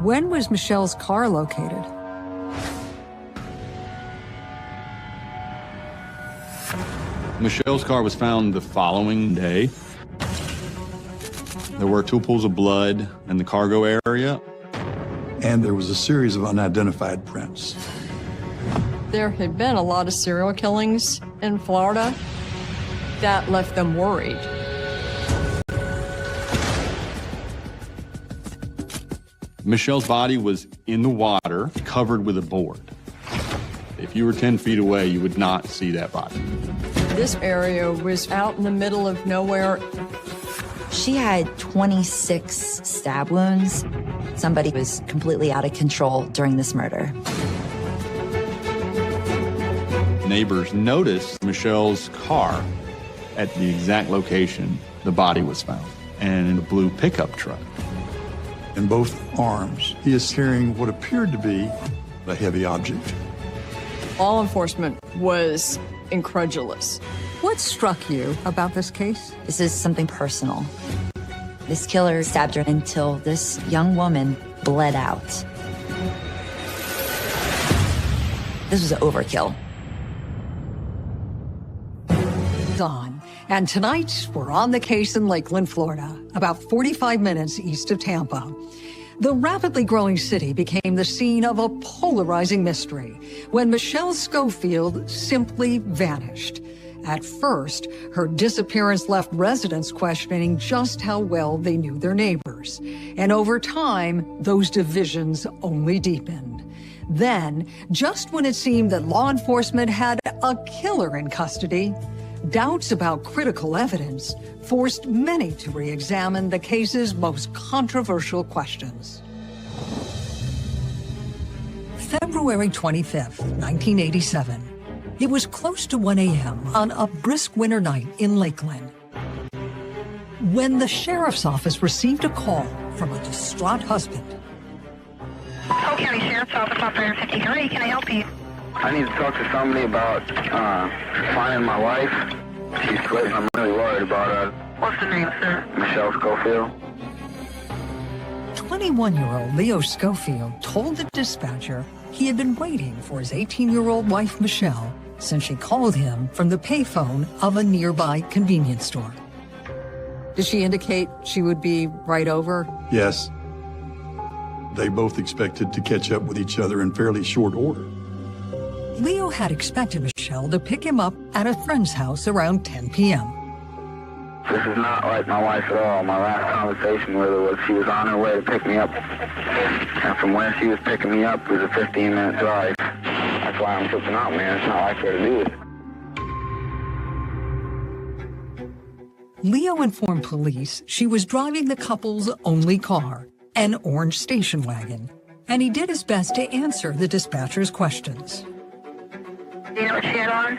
When was Michelle's car located? Michelle's car was found the following day. There were 2 pools of blood in the cargo area. And there was a series of unidentified prints. There had been a lot of serial killings in Florida. That left them worried. Michelle's body was in the water, covered with a board. If you were 10 feet away, you would not see that body. This area was out in the middle of nowhere. She had 26 stab wounds. Somebody was completely out of control during this murder. Neighbors noticed Michelle's car at the exact location the body was found, and in a blue pickup truck. In both arms, he is carrying what appeared to be a heavy object. Law enforcement was incredulous. What struck you about this case? This is something personal. This killer stabbed her until this young woman bled out. This was overkill. On. And tonight, we're on the case in Lakeland, Florida, about 45 minutes east of Tampa. The rapidly growing city became the scene of a polarizing mystery when Michelle Schofield simply vanished. At first, her disappearance left residents questioning just how well they knew their neighbors. And over time, those divisions only deepened. Then, just when it seemed that law enforcement had a killer in custody, doubts about critical evidence forced many to re-examine the case's most controversial questions. February 25th, 1987. It was close to 1 a.m. on a brisk winter night in Lakeland when the sheriff's office received a call from a distraught husband. Polk County Sheriff's Office, Operator 53, can I help you? I need to talk to somebody about finding my wife. She's quit. I'm really worried about her. What's the name, sir? Michelle Schofield. 21-year-old Leo Schofield told the dispatcher he had been waiting for his 18-year-old wife, Michelle, since she called him from the payphone of a nearby convenience store. Did she indicate she would be right over? Yes. They both expected to catch up with each other in fairly short order. Leo had expected Michelle to pick him up at a friend's house around 10 p.m. This is not like my wife at all. My last conversation with her was she was on her way to pick me up. And from where she was picking me up was a 15-minute drive. That's why I'm tripping out, man. It's not like her to do it. Leo informed police she was driving the couple's only car, an orange station wagon, and he did his best to answer the dispatcher's questions. Do you know what she had on?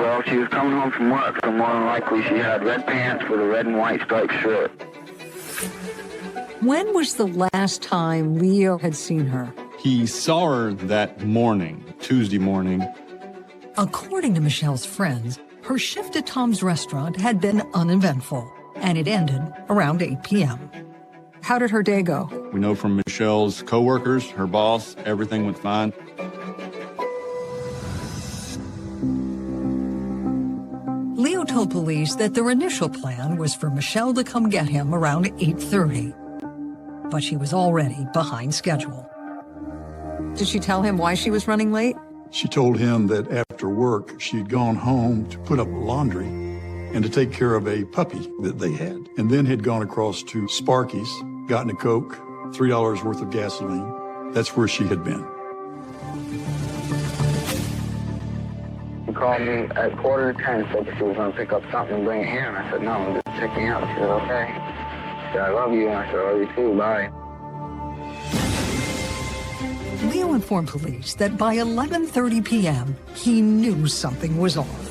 Well, she was coming home from work, so more than likely she had red pants with a red and white striped shirt. When was the last time Leo had seen her? He saw her that morning, Tuesday morning. According to Michelle's friends, her shift at Tom's restaurant had been uneventful, and it ended around 8 p.m. How did her day go? We know from Michelle's coworkers, her boss, everything went fine. Leo told police that their initial plan was for Michelle to come get him around 8:30, but she was already behind schedule. Did she tell him why she was running late? She told him that after work, she'd gone home to put up laundry and to take care of a puppy that they had, and then had gone across to Sparky's, gotten a Coke, $3 worth of gasoline. That's where she had been. She called me at 9:45, said that she was going to pick up something and bring it here, and I said, no, I'm just checking out. She said, okay. She said, I love you, and I said, I love you too, bye. Leo informed police that by 11:30 p.m., he knew something was off.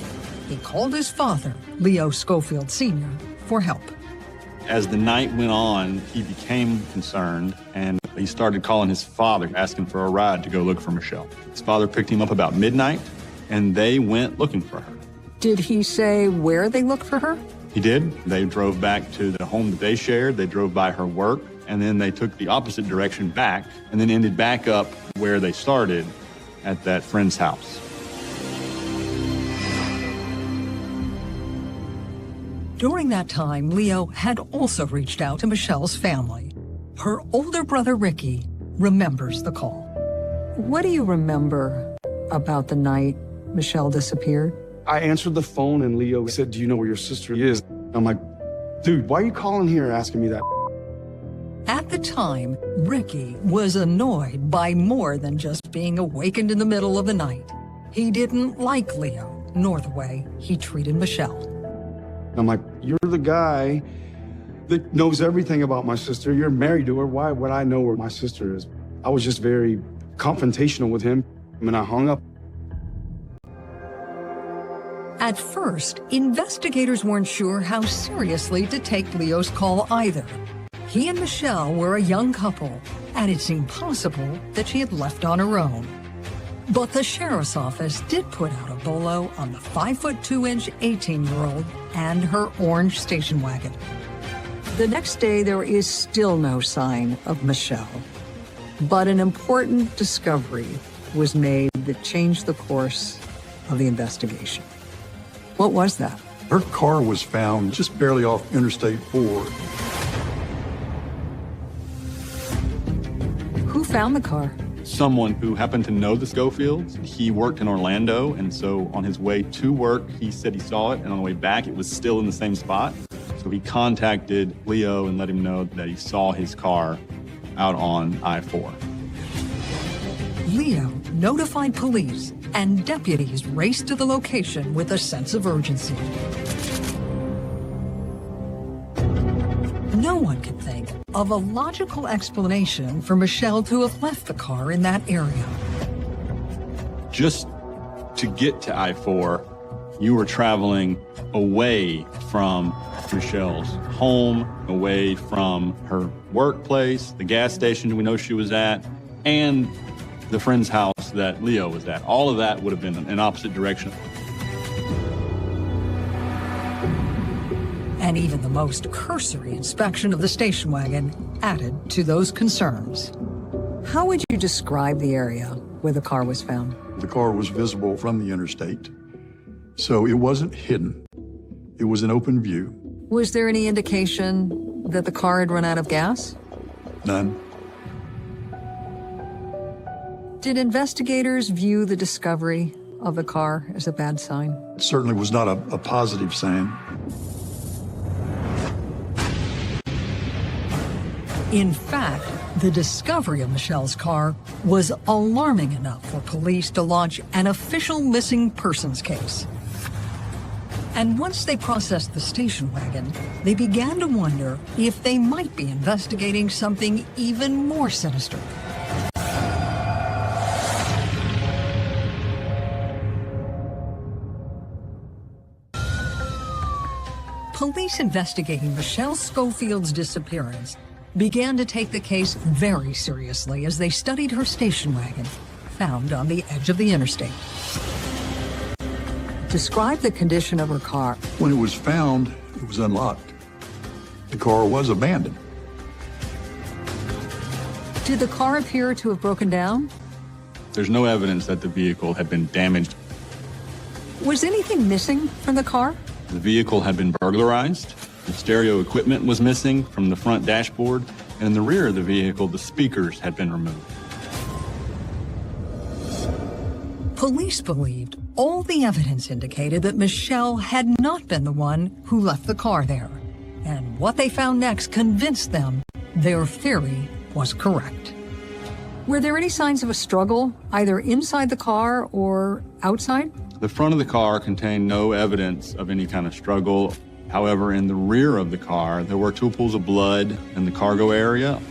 He called his father, Leo Schofield Sr., for help. As the night went on, he became concerned, and he started calling his father, asking for a ride to go look for Michelle. His father picked him up about midnight, and they went looking for her. Did he say where they looked for her? He did. They drove back to the home that they shared. They drove by her work, and then they took the opposite direction back and then ended back up where they started at that friend's house. During that time, Leo had also reached out to Michelle's family. Her older brother, Ricky, remembers the call. What do you remember about the night Michelle disappeared? I answered the phone and Leo said, "Do you know where your sister is?" I'm like, "Dude, why are you calling here asking me that?" At the time, Ricky was annoyed by more than just being awakened in the middle of the night. He didn't like Leo, nor the way he treated Michelle. I'm like, "You're the guy that knows everything about my sister. You're married to her. Why would I know where my sister is?" I was just very confrontational with him, and I hung up. At first, investigators weren't sure how seriously to take Leo's call either. He and Michelle were a young couple, and it seemed possible that she had left on her own. But the sheriff's office did put out a bolo on the 5'2" 18-year-old and her orange station wagon. The next day, there is still no sign of Michelle. But an important discovery was made that changed the course of the investigation. What was that? Her car was found just barely off Interstate 4. Who found the car? Someone who happened to know the Schofields. He worked in Orlando, and so on his way to work, he said he saw it, and on the way back, it was still in the same spot. So he contacted Leo and let him know that he saw his car out on I-4. Leo notified police, and deputies raced to the location with a sense of urgency. No one could think of a logical explanation for Michelle to have left the car in that area. Just to get to I-4, you were traveling away from Michelle's home, away from her workplace, the gas station we know she was at, and the friend's house that Leo was at. All of that would have been in opposite direction. And even the most cursory inspection of the station wagon added to those concerns. How would you describe the area where the car was found? The car was visible from the interstate, so it wasn't hidden. It was an open view. Was there any indication that the car had run out of gas? None. Did investigators view the discovery of the car as a bad sign? It certainly was not a positive sign. In fact, the discovery of Michelle's car was alarming enough for police to launch an official missing persons case. And once they processed the station wagon, they began to wonder if they might be investigating something even more sinister. Police investigating Michelle Schofield's disappearance began to take the case very seriously as they studied her station wagon, found on the edge of the interstate. Describe the condition of her car. When it was found, it was unlocked. The car was abandoned. Did the car appear to have broken down? There's no evidence that the vehicle had been damaged. Was anything missing from the car? The vehicle had been burglarized. The stereo equipment was missing from the front dashboard, and in the rear of the vehicle, the speakers had been removed. Police believed all the evidence indicated that Michelle had not been the one who left the car there. And what they found next convinced them their theory was correct. Were there any signs of a struggle, either inside the car or outside? The front of the car contained no evidence of any kind of struggle. However, in the rear of the car, there were 2 pools of blood in the cargo area.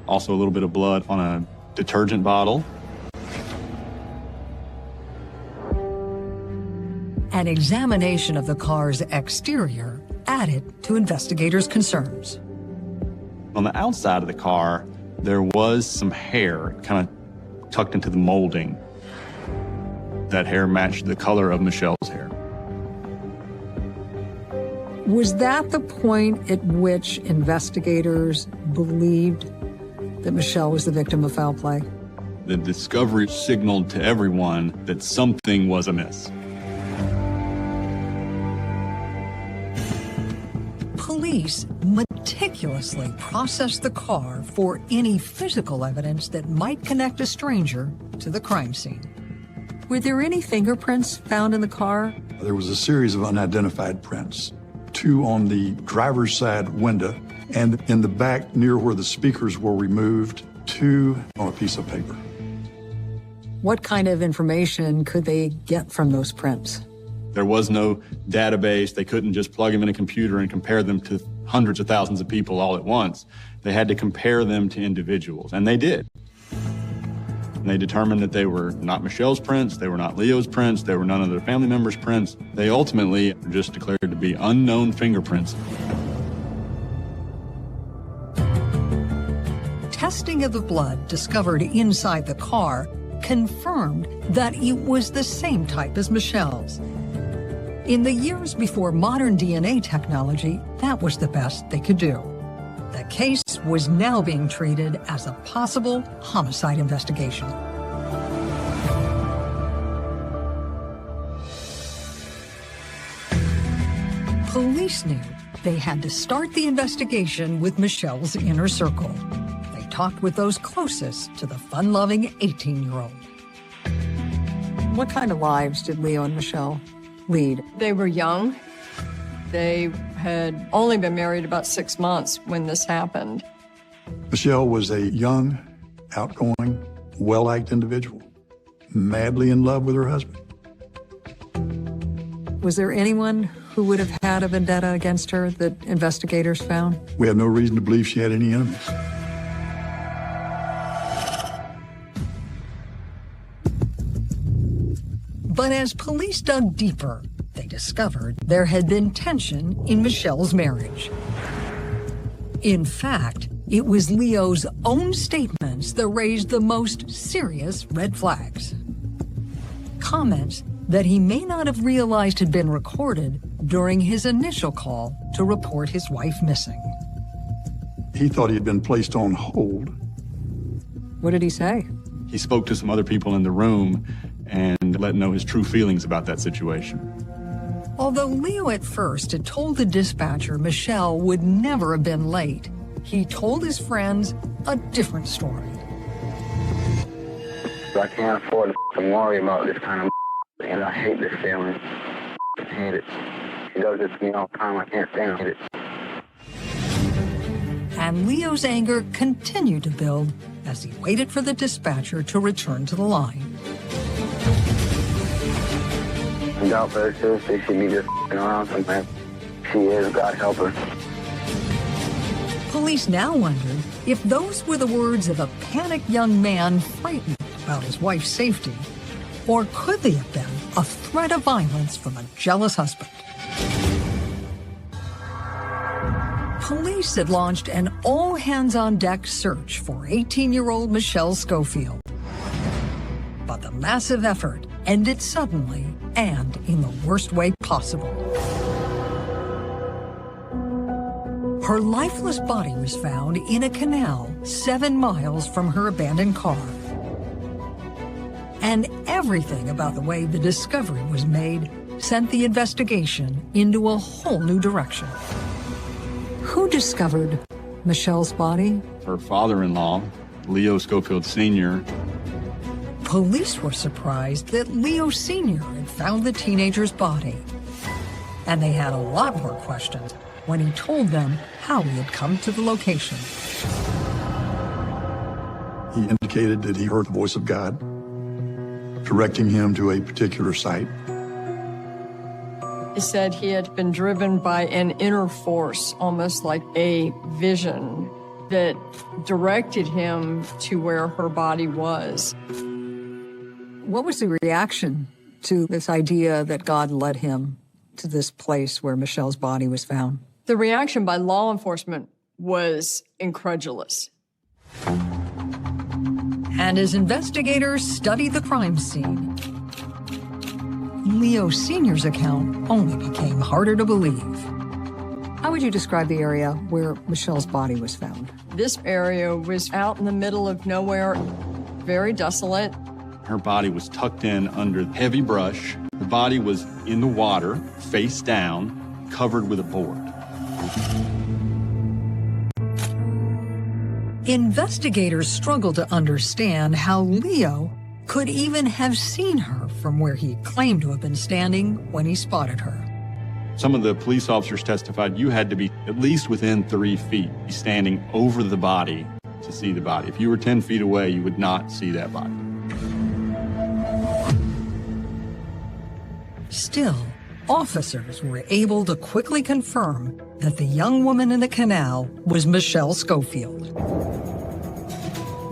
Also a little bit of blood on a detergent bottle. An examination of the car's exterior added to investigators' concerns. On the outside of the car, there was some hair kind of tucked into the molding. That hair matched the color of Michelle's hair. Was that the point at which investigators believed that Michelle was the victim of foul play? The discovery signaled to everyone that something was amiss. Police meticulously processed the car for any physical evidence that might connect a stranger to the crime scene. Were there any fingerprints found in the car? There was a series of unidentified prints, 2 on the driver's side window, and in the back near where the speakers were removed, 2 on a piece of paper. What kind of information could they get from those prints? There was no database. They couldn't just plug them in a computer and compare them to hundreds of thousands of people all at once. They had to compare them to individuals, and they did. And they determined that they were not Michelle's prints, they were not Leo's prints, they were none of their family members' prints. They ultimately were just declared to be unknown fingerprints. Testing of the blood discovered inside the car confirmed that it was the same type as Michelle's. In the years before modern DNA technology, that was the best they could do. The case was now being treated as a possible homicide investigation. Police knew they had to start the investigation with Michelle's inner circle. They talked with those closest to the fun-loving 18-year-old. What kind of lives did Leo and Michelle lead? They were young. They had only been married about 6 months when this happened. Michelle was a young, outgoing, well-liked individual, madly in love with her husband. Was there anyone who would have had a vendetta against her that investigators found? We have no reason to believe she had any enemies. But as police dug deeper, they discovered there had been tension in Michelle's marriage. In fact, it was Leo's own statements that raised the most serious red flags. Comments that he may not have realized had been recorded during his initial call to report his wife missing. He thought he had been placed on hold. What did he say? He spoke to some other people in the room and let know his true feelings about that situation. Although Leo at first had told the dispatcher Michelle would never have been late, he told his friends a different story. I can't afford to worry about this kind of and I hate this feeling. I hate it. She does this to me all the time. I can't stand it. And Leo's anger continued to build as he waited for the dispatcher to return to the line. I doubt very seriously she'd be just around somewhere. She is, God help her. Police now wondered if those were the words of a panicked young man frightened about his wife's safety, or could they have been a threat of violence from a jealous husband? Police had launched an all-hands-on-deck search for 18-year-old Michelle Schofield. But the massive effort ended suddenly and in the worst way possible. Her lifeless body was found in a canal 7 miles from her abandoned car. And everything about the way the discovery was made sent the investigation into a whole new direction. Who discovered Michelle's body? Her father-in-law, Leo Schofield Sr. Police were surprised that Leo Sr. had found the teenager's body. And they had a lot more questions when he told them how he had come to the location. He indicated that he heard the voice of God, directing him to a particular site. He said he had been driven by an inner force, almost like a vision, that directed him to where her body was. What was the reaction to this idea that God led him to this place where Michelle's body was found? The reaction by law enforcement was incredulous. And as investigators studied the crime scene, Leo Sr.'s account only became harder to believe. How would you describe the area where Michelle's body was found? This area was out in the middle of nowhere, very desolate. Her body was tucked in under heavy brush. The body was in the water, face down, covered with a board. Investigators struggle to understand how Leo could even have seen her from where he claimed to have been standing when he spotted her. Some of the police officers testified you had to be at least within 3 feet, standing over the body to see the body. If you were 10 feet away, you would not see that body. Still, officers were able to quickly confirm that the young woman in the canal was Michelle Schofield.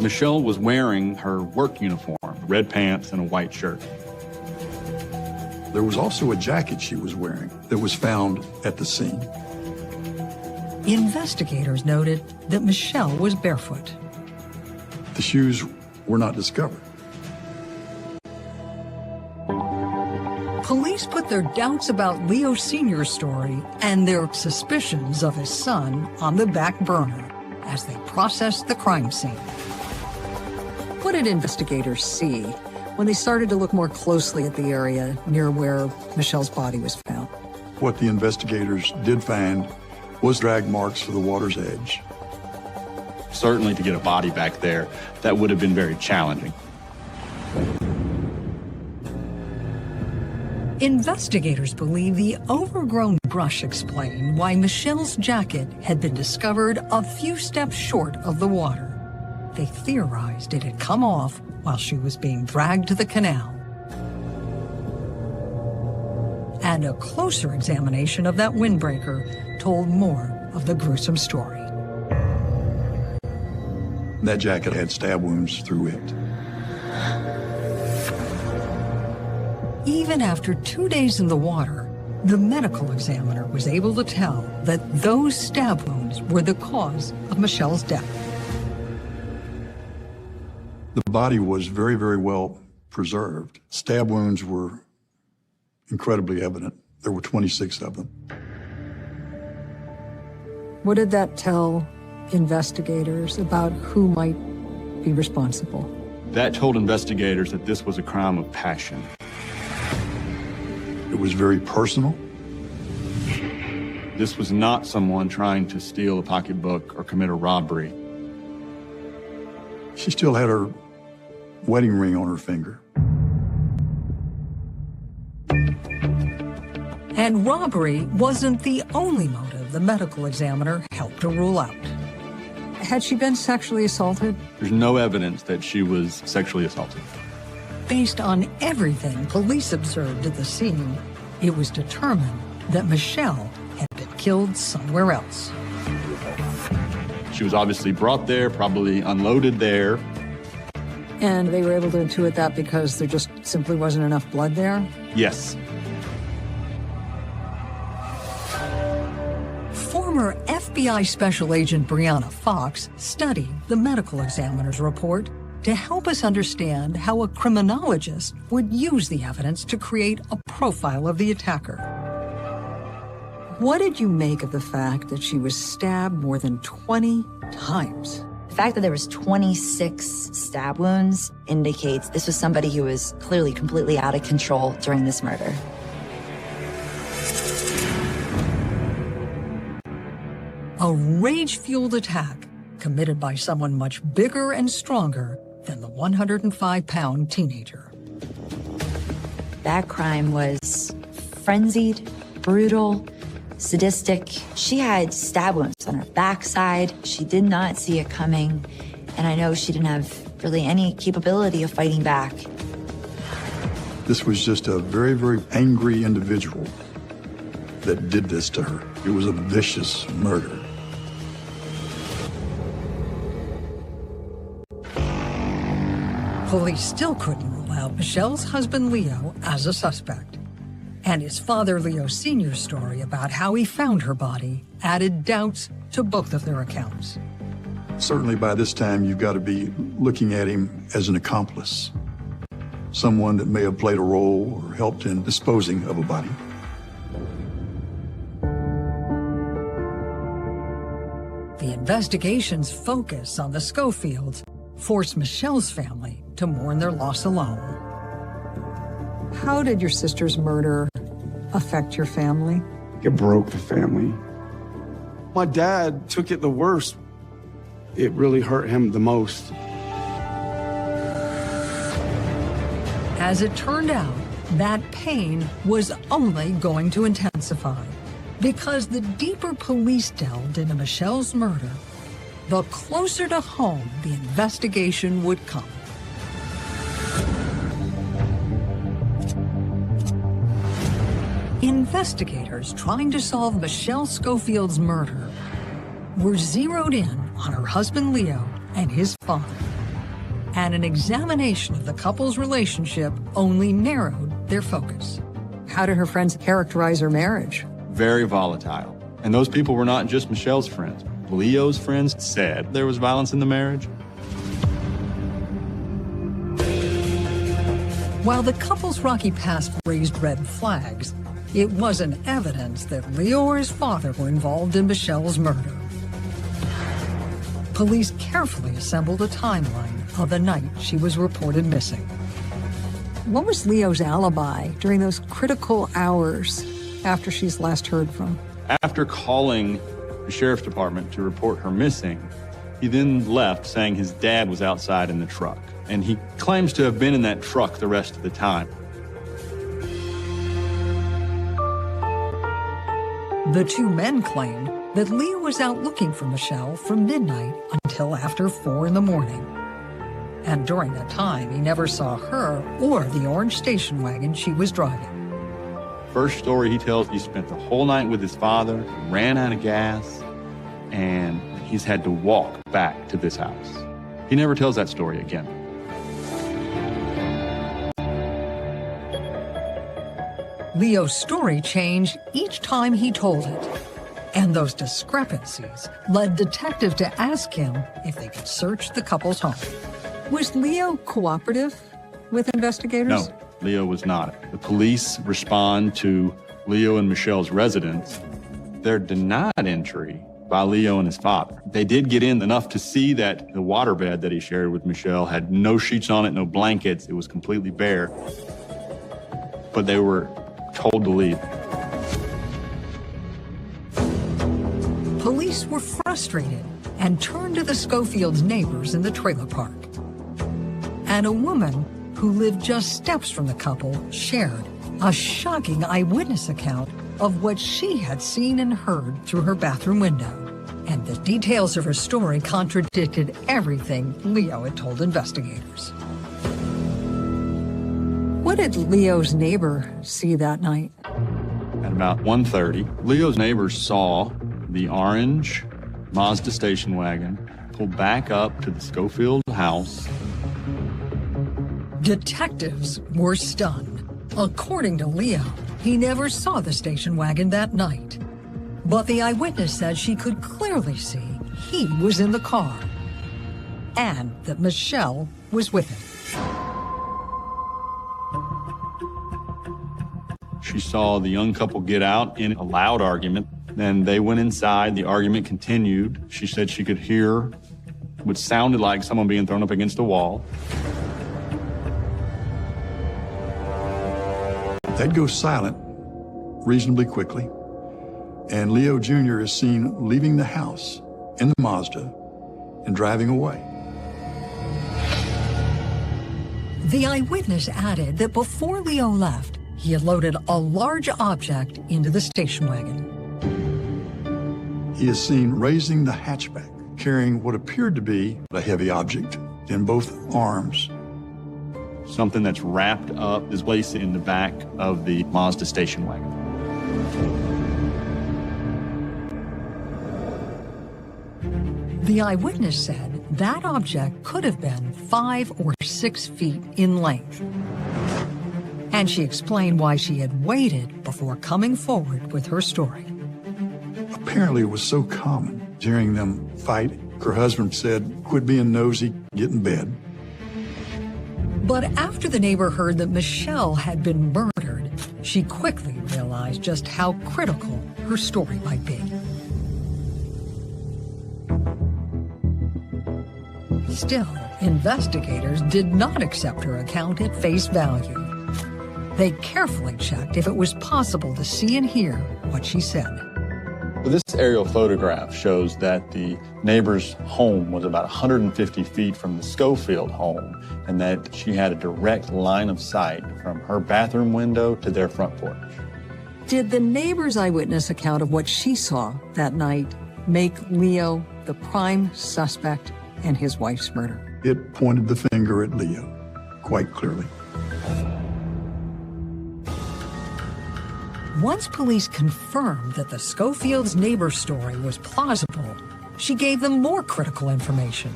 Michelle was wearing her work uniform, red pants and a white shirt. There was also a jacket she was wearing that was found at the scene. Investigators noted that Michelle was barefoot. The shoes were not discovered. Police put their doubts about Leo Sr.'s story and their suspicions of his son on the back burner as they processed the crime scene. What did investigators see when they started to look more closely at the area near where Michelle's body was found? What the investigators did find was drag marks to the water's edge. Certainly to get a body back there, that would have been very challenging. Investigators believe the overgrown brush explained why Michelle's jacket had been discovered a few steps short of the water. They theorized it had come off while she was being dragged to the canal. And a closer examination of that windbreaker told more of the gruesome story. That jacket had stab wounds through it. Even after 2 days in the water, the medical examiner was able to tell that those stab wounds were the cause of Michelle's death. The body was very, very well preserved. Stab wounds were incredibly evident. There were 26 of them. What did that tell investigators about who might be responsible? That told investigators that this was a crime of passion. It was very personal. This was not someone trying to steal a pocketbook or commit a robbery. She still had her wedding ring on her finger. And robbery wasn't the only motive the medical examiner helped to rule out. Had she been sexually assaulted? There's no evidence that she was sexually assaulted. Based on everything police observed at the scene, it was determined that Michelle had been killed somewhere else. She was obviously brought there, probably unloaded there. And they were able to intuit that because there just simply wasn't enough blood there? Yes. Former FBI Special Agent Brianna Fox studied the medical examiner's report to help us understand how a criminologist would use the evidence to create a profile of the attacker. What did you make of the fact that she was stabbed more than 20 times? The fact that there was 26 stab wounds indicates this was somebody who was clearly completely out of control during this murder. A rage-fueled attack committed by someone much bigger and stronger than the 105-pound teenager. That crime was frenzied, brutal, sadistic. She had stab wounds on her backside. She did not see it coming, and I know she didn't have really any capability of fighting back. This was just a very, very angry individual that did this to her. It was a vicious murder. Police still couldn't rule out Michelle's husband Leo as a suspect. And his father Leo Sr.'s story about how he found her body added doubts to both of their accounts. Certainly by this time, you've got to be looking at him as an accomplice. Someone that may have played a role or helped in disposing of a body. investigation's focus on the Schofields forced Michelle's family to mourn their loss alone. How did your sister's murder affect your family? It broke the family. My dad took it the worst. It really hurt him the most. As it turned out, that pain was only going to intensify, because the deeper police delved into Michelle's murder, the closer to home the investigation would come. Investigators trying to solve Michelle Schofield's murder were zeroed in on her husband Leo and his father. And an examination of the couple's relationship only narrowed their focus. How did her friends characterize her marriage? Very volatile. And those people were not just Michelle's friends. Leo's friends said there was violence in the marriage. While the couple's rocky past raised red flags, it wasn't evidence that Leo or his father were involved in Michelle's murder. Police carefully assembled a timeline of the night she was reported missing. What was Leo's alibi during those critical hours after she's last heard from? After calling the sheriff's department to report her missing, he then left saying his dad was outside in the truck. And he claims to have been in that truck the rest of the time. The two men claimed that Leo was out looking for Michelle from midnight until after 4 in the morning. And during that time, he never saw her or the orange station wagon she was driving. First story he tells, he spent the whole night with his father, ran out of gas, and he's had to walk back to this house. He never tells that story again. Leo's story changed each time he told it. And those discrepancies led detectives to ask him if they could search the couple's home. Was Leo cooperative with investigators? No, Leo was not. The police respond to Leo and Michelle's residence. They're denied entry by Leo and his father. They did get in enough to see that the waterbed that he shared with Michelle had no sheets on it, no blankets. It was completely bare. But they were told to leave. Police were frustrated and turned to the Schofields' neighbors in the trailer park. And a woman who lived just steps from the couple shared a shocking eyewitness account of what she had seen and heard through her bathroom window. And the details of her story contradicted everything Leo had told investigators. What did Leo's neighbor see that night? At about 1:30, Leo's neighbors saw the orange Mazda station wagon pull back up to the Schofield house. Detectives were stunned. According to Leo, he never saw the station wagon that night. But the eyewitness said she could clearly see he was in the car and that Michelle was with him. She saw the young couple get out in a loud argument. Then they went inside. The argument continued. She said she could hear what sounded like someone being thrown up against a wall. They'd go silent reasonably quickly, and Leo Jr. is seen leaving the house in the Mazda and driving away. The eyewitness added that before Leo left, he had loaded a large object into the station wagon. He is seen raising the hatchback, carrying what appeared to be a heavy object in both arms. Something that's wrapped up is placed in the back of the Mazda station wagon. The eyewitness said that object could have been 5 or 6 feet in length. And she explained why she had waited before coming forward with her story. Apparently it was so common hearing them fight. Her husband said, "Quit being nosy, get in bed." But after the neighbor heard that Michelle had been murdered, she quickly realized just how critical her story might be. Still, investigators did not accept her account at face value. They carefully checked if it was possible to see and hear what she said. This aerial photograph shows that the neighbor's home was about 150 feet from the Schofield home, and that she had a direct line of sight from her bathroom window to their front porch. Did the neighbor's eyewitness account of what she saw that night make Leo the prime suspect in his wife's murder? It pointed the finger at Leo, quite clearly. Once police confirmed that the Schofield's neighbor's story was plausible, she gave them more critical information.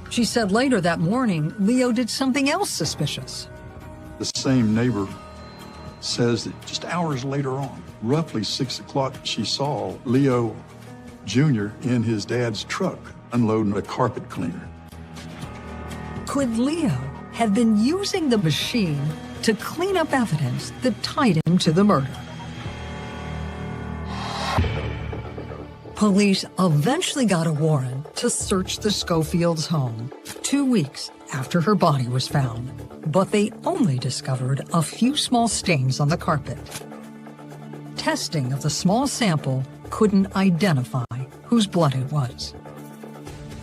She said later that morning, Leo did something else suspicious. The same neighbor says that just hours later on, roughly 6 o'clock, she saw Leo Jr. in his dad's truck unloading a carpet cleaner. Could Leo have been using the machine to clean up evidence that tied him to the murder? Police eventually got a warrant to search the Schofield's home 2 weeks after her body was found, but they only discovered a few small stains on the carpet. Testing of the small sample couldn't identify whose blood it was.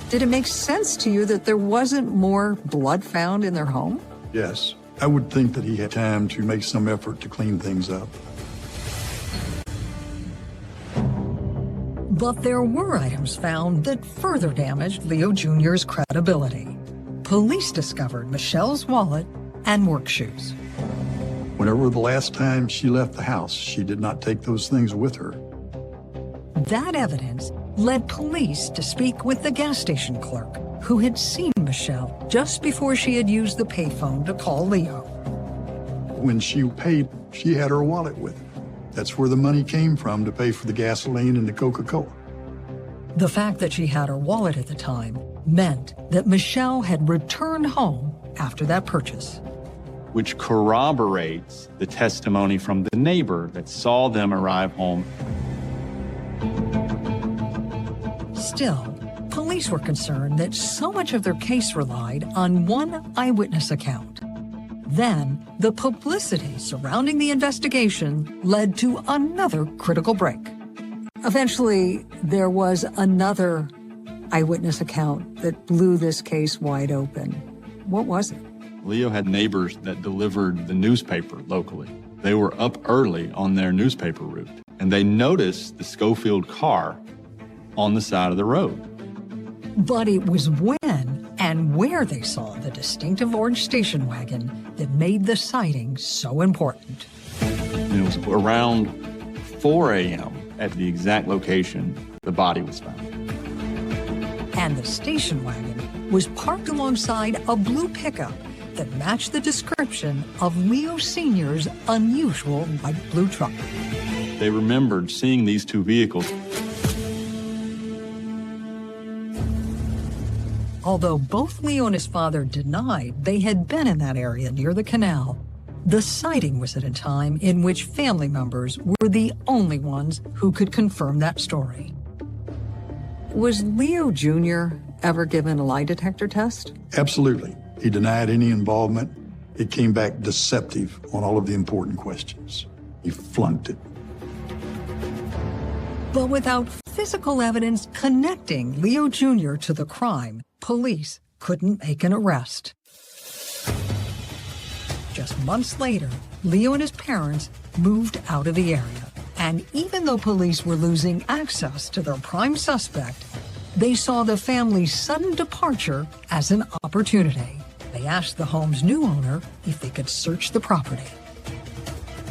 Did it make sense to you that there wasn't more blood found in their home? Yes, I would think that he had time to make some effort to clean things up. But there were items found that further damaged Leo Jr.'s credibility. Police discovered Michelle's wallet and work shoes. Whenever the last time she left the house, she did not take those things with her. That evidence led police to speak with the gas station clerk who had seen Michelle just before she had used the payphone to call Leo. When she paid, she had her wallet with her. That's where the money came from to pay for the gasoline and the Coca-Cola. The fact that she had her wallet at the time meant that Michelle had returned home after that purchase. Which corroborates the testimony from the neighbor that saw them arrive home. Still, police were concerned that so much of their case relied on one eyewitness account. Then, the publicity surrounding the investigation led to another critical break. Eventually, there was another eyewitness account that blew this case wide open. What was it? Leo had neighbors that delivered the newspaper locally. They were up early on their newspaper route, and they noticed the Schofield car on the side of the road. But it was when and where they saw the distinctive orange station wagon that made the sighting so important. And it was around 4 a.m. at the exact location the body was found. And the station wagon was parked alongside a blue pickup that matched the description of Leo Sr.'s unusual light blue truck. They remembered seeing these two vehicles. Although both Leo and his father denied they had been in that area near the canal, the sighting was at a time in which family members were the only ones who could confirm that story. Was Leo Jr. ever given a lie detector test? Absolutely. He denied any involvement. It came back deceptive on all of the important questions. He flunked it. But without physical evidence connecting Leo Jr. to the crime, police couldn't make an arrest. Just months later, Leo and his parents moved out of the area. And even though police were losing access to their prime suspect, they saw the family's sudden departure as an opportunity. They asked the home's new owner if they could search the property.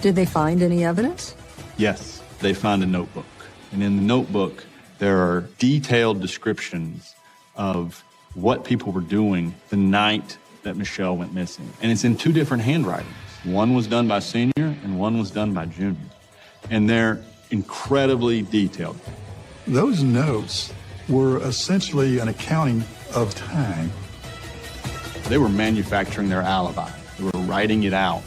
Did they find any evidence? Yes, they found a notebook. And in the notebook, there are detailed descriptions of what people were doing the night that Michelle went missing. And it's in two different handwritings. One was done by Senior and one was done by Junior. And they're incredibly detailed. Those notes were essentially an accounting of time. They were manufacturing their alibi. They were writing it out.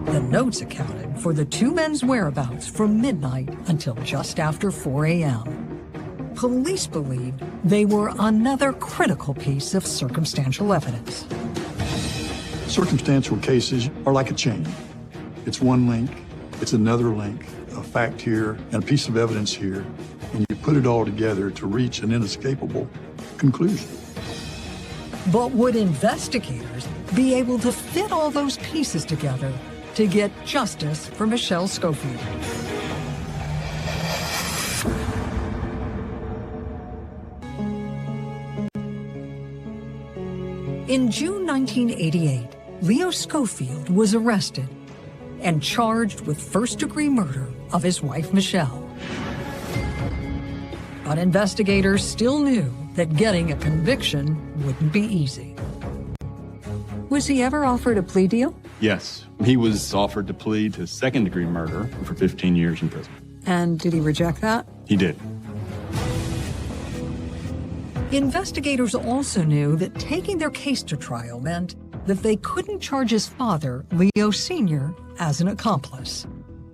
The notes accounted for the two men's whereabouts from midnight until just after 4 a.m. police believed they were another critical piece of circumstantial evidence. Circumstantial cases are like a chain. It's one link, it's another link, a fact here and a piece of evidence here, and you put it all together to reach an inescapable conclusion. But would investigators be able to fit all those pieces together to get justice for Michelle Schofield? In June 1988, Leo Schofield was arrested and charged with first-degree murder of his wife, Michelle. But investigators still knew that getting a conviction wouldn't be easy. Was he ever offered a plea deal? Yes, he was offered to plead to second-degree murder for 15 years in prison. And did he reject that? He did. Investigators also knew that taking their case to trial meant that they couldn't charge his father, Leo Sr., as an accomplice.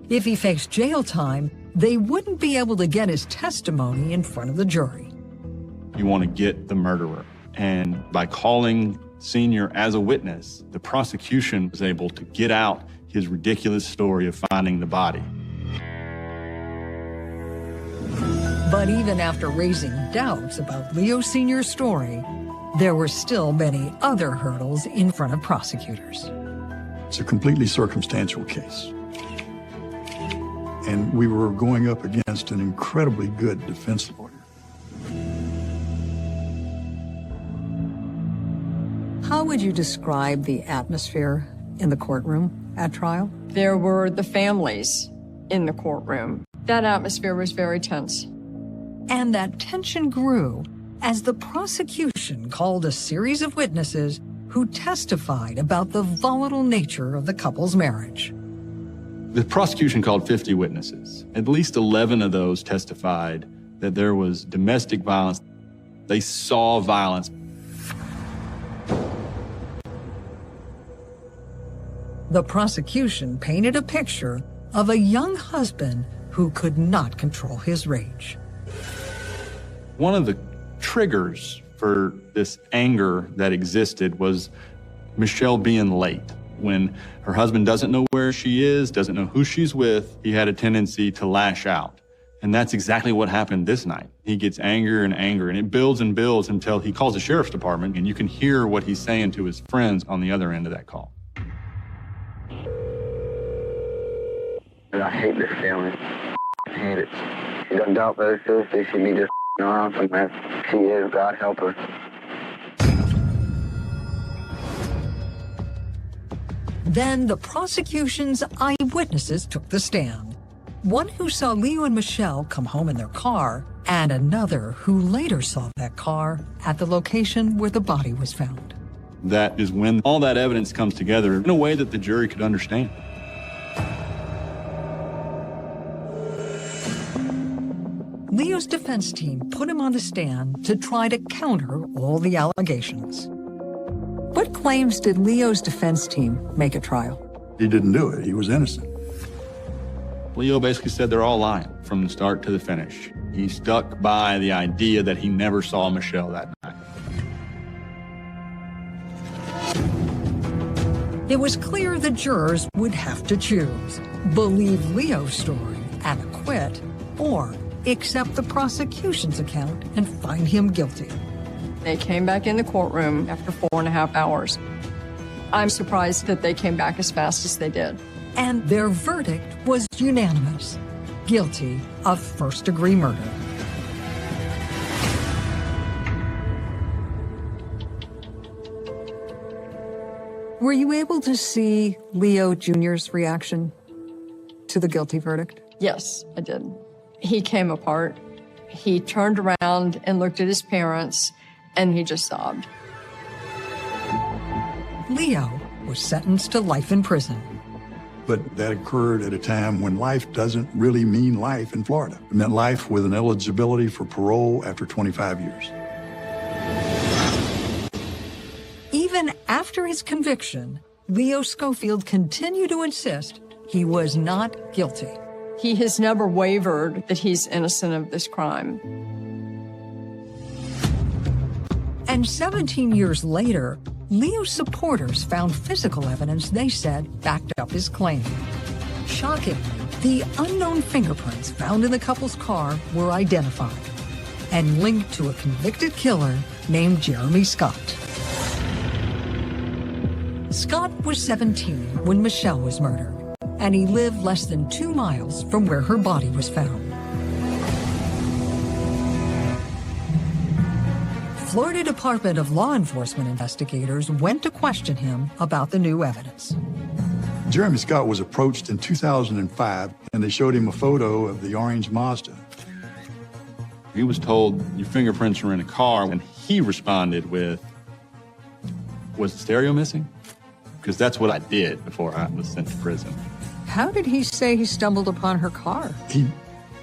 If he faced jail time, they wouldn't be able to get his testimony in front of the jury. You want to get the murderer. And by calling Sr. as a witness, the prosecution was able to get out his ridiculous story of finding the body. But even after raising doubts about Leo Sr.'s story, there were still many other hurdles in front of prosecutors. It's a completely circumstantial case. And we were going up against an incredibly good defense lawyer. How would you describe the atmosphere in the courtroom at trial? There were the families in the courtroom. That atmosphere was very tense. And that tension grew as the prosecution called a series of witnesses who testified about the volatile nature of the couple's marriage. The prosecution called 50 witnesses. At least 11 of those testified that there was domestic violence. They saw violence. The prosecution painted a picture of a young husband who could not control his rage. One of the triggers for this anger that existed was Michelle being late. When her husband doesn't know where she is, doesn't know who she's with, he had a tendency to lash out. And that's exactly what happened this night. He gets angrier and angrier, and it builds and builds until he calls the sheriff's department, and you can hear what he's saying to his friends on the other end of that call. I hate this feeling. I hate it. She doesn't doubt very seriously. She needs to around somewhere. She is. God help her. Then the prosecution's eyewitnesses took the stand. One who saw Leo and Michelle come home in their car, and another who later saw that car at the location where the body was found. That is when all that evidence comes together in a way that the jury could understand. Leo's defense team put him on the stand to try to counter all the allegations. What claims did Leo's defense team make at trial? He didn't do it. He was innocent. Leo basically said they're all lying from the start to the finish. He stuck by the idea that he never saw Michelle that night. It was clear the jurors would have to choose: believe Leo's story and acquit, or accept the prosecution's account and find him guilty. They came back in the courtroom after 4.5 hours. I'm surprised that they came back as fast as they did. And their verdict was unanimous: guilty of first-degree murder. Were you able to see Leo Jr.'s reaction to the guilty verdict? Yes, I did. He came apart. He turned around and looked at his parents, and he just sobbed. Leo was sentenced to life in prison. But that occurred at a time when life doesn't really mean life in Florida. It meant life with an eligibility for parole after 25 years. Even after his conviction, Leo Schofield continued to insist he was not guilty. He has never wavered that he's innocent of this crime. And 17 years later, Leo's supporters found physical evidence they said backed up his claim. Shockingly, the unknown fingerprints found in the couple's car were identified and linked to a convicted killer named Jeremy Scott. Scott was 17 when Michelle was murdered, and he lived less than 2 miles from where her body was found. Florida Department of Law Enforcement investigators went to question him about the new evidence. Jeremy Scott was approached in 2005, and they showed him a photo of the orange Mazda. He was told, your fingerprints are in a car, and he responded with, was the stereo missing? Because that's what I did before I was sent to prison. How did he say he stumbled upon her car? He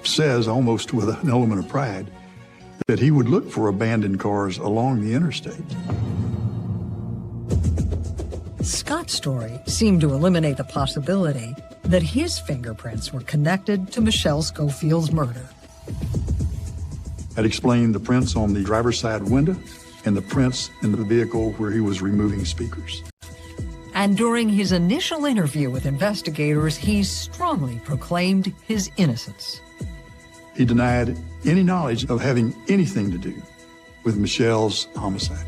says, almost with an element of pride, that he would look for abandoned cars along the interstate. Scott's story seemed to eliminate the possibility that his fingerprints were connected to Michelle Schofield's murder. That explained the prints on the driver's side window and the prints in the vehicle where he was removing speakers. And during his initial interview with investigators, he strongly proclaimed his innocence. He denied any knowledge of having anything to do with Michelle's homicide.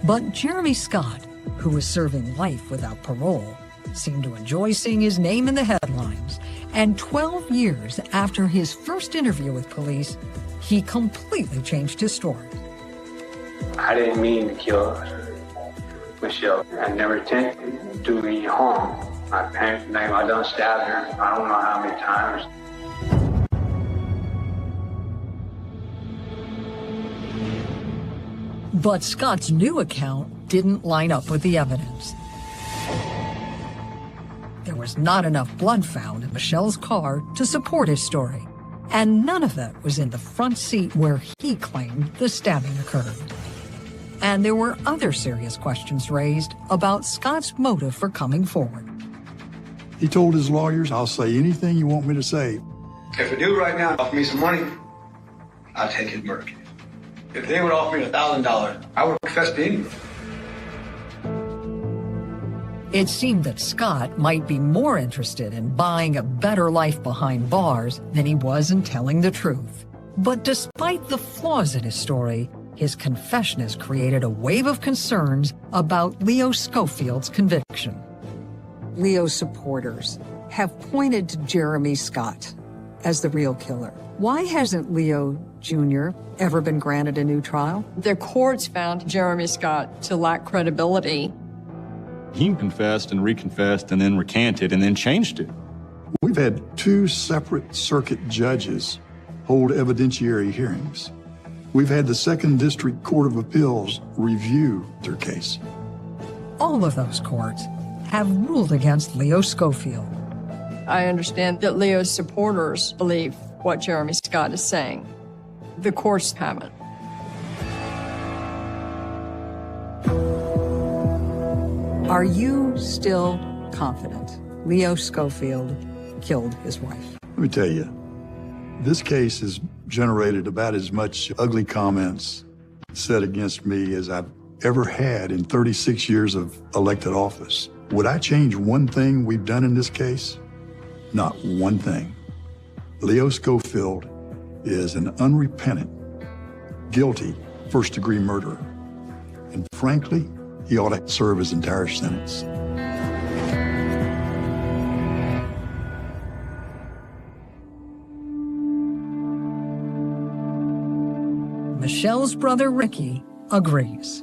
But Jeremy Scott, who was serving life without parole, seemed to enjoy seeing his name in the headlines. And 12 years after his first interview with police, he completely changed his story. I didn't mean to kill Michelle. I never intended to do any harm. My parents' name, I done stabbed her. I don't know how many times. But Scott's new account didn't line up with the evidence. There was not enough blood found in Michelle's car to support his story, and none of it was in the front seat where he claimed the stabbing occurred. And there were other serious questions raised about Scott's motive for coming forward. He told his lawyers, I'll say anything you want me to say. If a dude right now offer me some money, I'll take his murder case. If they would offer me $1,000, I would confess to anything. It seemed that Scott might be more interested in buying a better life behind bars than he was in telling the truth. But despite the flaws in his story, his confession has created a wave of concerns about Leo Schofield's conviction. Leo's supporters have pointed to Jeremy Scott as the real killer. Why hasn't Leo Jr. ever been granted a new trial? The courts found Jeremy Scott to lack credibility. He confessed and reconfessed and then recanted and then changed it. We've had 2 separate circuit judges hold evidentiary hearings. We've had the 2nd District Court of Appeals review their case. All of those courts have ruled against Leo Schofield. I understand that Leo's supporters believe what Jeremy Scott is saying. The courts haven't. Are you still confident Leo Schofield killed his wife? Let me tell you, this case has generated about as much ugly comments said against me as I've ever had in 36 years of elected office. Would I change one thing we've done in this case? Not one thing. Leo Schofield is an unrepentant, guilty first-degree murderer. And frankly, he ought to serve his entire sentence. Michelle's brother Ricky agrees.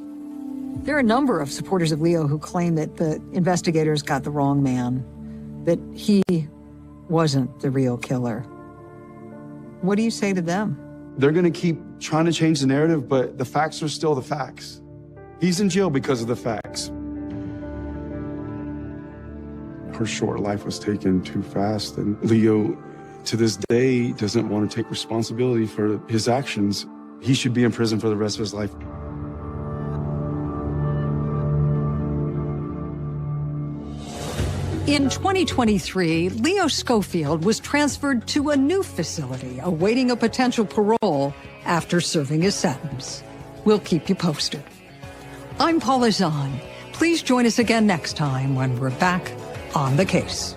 There are a number of supporters of Leo who claim that the investigators got the wrong man, that he wasn't the real killer. What do you say to them? They're going to keep trying to change the narrative, but the facts are still the facts. He's in jail because of the facts. Her short life was taken too fast, and Leo, to this day, doesn't want to take responsibility for his actions. He should be in prison for the rest of his life. In 2023, Leo Schofield was transferred to a new facility awaiting a potential parole after serving his sentence. We'll keep you posted. I'm Paula Zahn. Please join us again next time when we're back on the case.